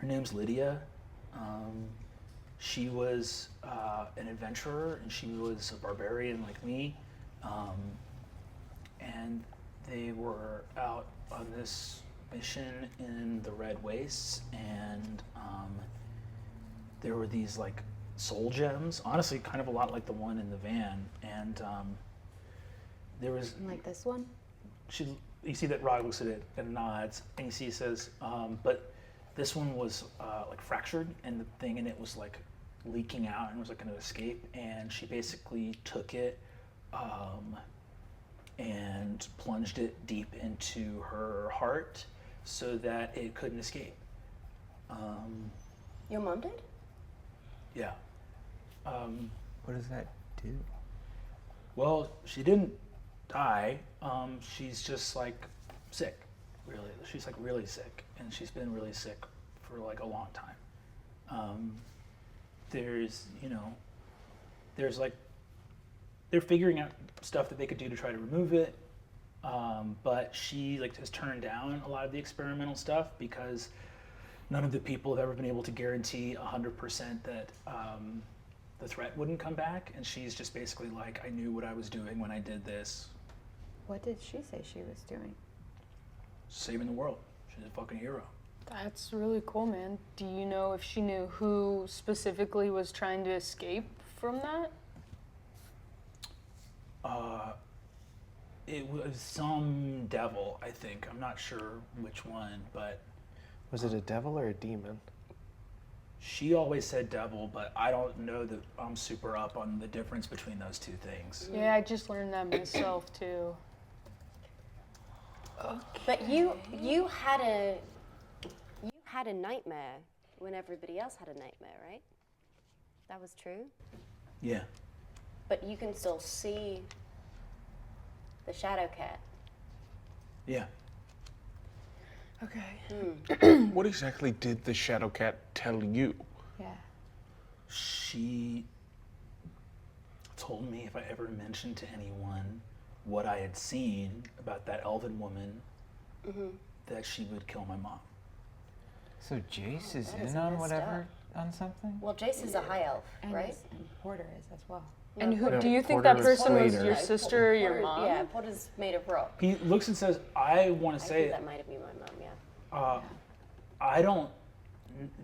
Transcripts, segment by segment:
Her name's Lydia. She was an adventurer, and she was a barbarian like me. And they were out on this mission in the Red Wastes, and there were these like soul gems, honestly kind of a lot like the one in the van, and there was Like this one? you see that Rod looks at it and nods, and you see he says, but this one was like fractured, and the thing in it was like leaking out and was like going to escape, and she basically took it and plunged it deep into her heart so that it couldn't escape. Your mom did? Yeah. What does that do? Well, she didn't die. She's just like sick, really. She's like really sick, and she's been really sick for like a long time. There's like, they're figuring out stuff that they could do to try to remove it, but she like has turned down a lot of the experimental stuff because none of the people have ever been able to guarantee 100% that the threat wouldn't come back, and she's just basically like, I knew what I was doing when I did this. What did she say she was doing? Saving the world. She's a fucking hero. That's really cool, man. Do you know if she knew who specifically was trying to escape from that? It was some devil, I think. I'm not sure which one, but Was it a devil or a demon? she always said devil, but I don't know that I'm super up on the difference between those two things. Yeah, I just learned that myself too. But you had a nightmare when everybody else had a nightmare, right? That was true? Yeah. But you can still see the shadow cat. Yeah. Okay. What exactly did the shadow cat tell you? Yeah. She told me if I ever mentioned to anyone what I had seen about that elven woman, that she would kill my mom. So Jace is that is in on messed whatever, on something? Well, Jace is a high elf, And, right? and Porter is as well. And who No, do you think Porter that was person was? later. Your sister or your Porter- mom? Yeah, Porter's made of rock. He looks and says, I want to I say think it. that might have been my mom, yeah. I don't.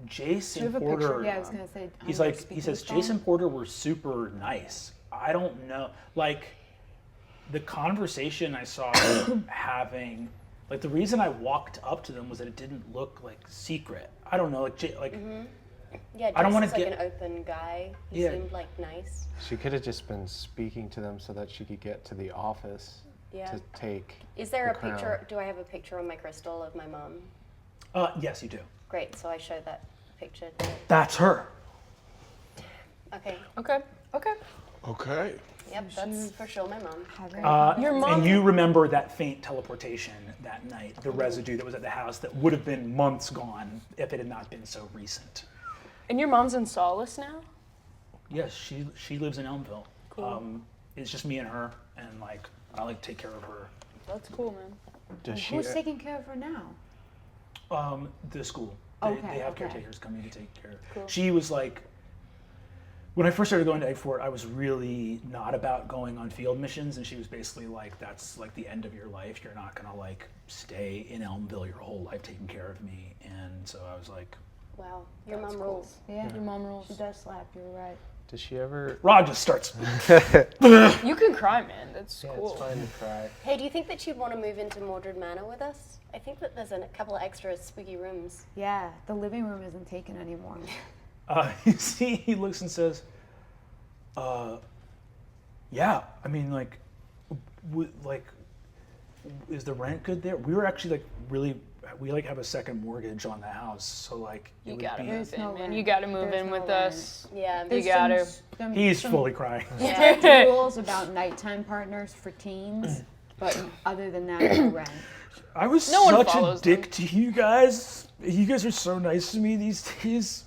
Jace Do you and have a picture? Porter. Yeah, I was gonna say. He's on your like, he speaking says, phone. Jace and Porter were super nice. I don't know, like, the conversation I saw them having, like, the reason I walked up to them was that it didn't look like secret. I don't know, like, Yeah, I don't Jace wanna is like get- an open guy. He Yeah. seemed like nice. She could have just been speaking to them so that she could get to the office Yeah. to take Is there the a crown. picture? Do I have a picture on my crystal of my mom? yes, you do. Great, so I showed that picture. To... That's her. Okay, Okay. Okay. Okay. yep, that's for sure my mom. Your mom. And you remember that faint teleportation that night, the residue that was at the house that would have been months gone if it had not been so recent. And your mom's in Solace now? Yes, she lives in Elmville. It's just me and her, and like I like take care of her. That's cool, man. Does she? Who's taking care of her now? The school. They Okay, have okay. caretakers coming to take care of her. Cool. She was like, when I first started going to Egg Fort, I was really not about going on field missions, and she was basically like, that's like the end of your life. You're not gonna like stay in Elmville your whole life taking care of me. And so I was like, Wow, your That's mom cool. rules. Yeah. Your mom rules. She does slap. You're right. Does she ever? Rod just starts. You can cry, man. That's Yeah, cool. it's fine to cry. Hey, do you think that she'd want to move into Mordred Manor with us? I think that there's a couple of extra spooky rooms. Yeah, the living room isn't taken anymore. You see, he looks and says, yeah, I mean, like, is the rent good there? We were actually like really, we like have a second mortgage on the house, so like it You would gotta be. move in, no man. rent. You gotta move There's in no with rent. us. Yeah. You gotta. He's fully crying. strict rules about nighttime partners for teens, but other than that, no rent. I was No one such a follows dick to you guys. You guys are so nice to me these days.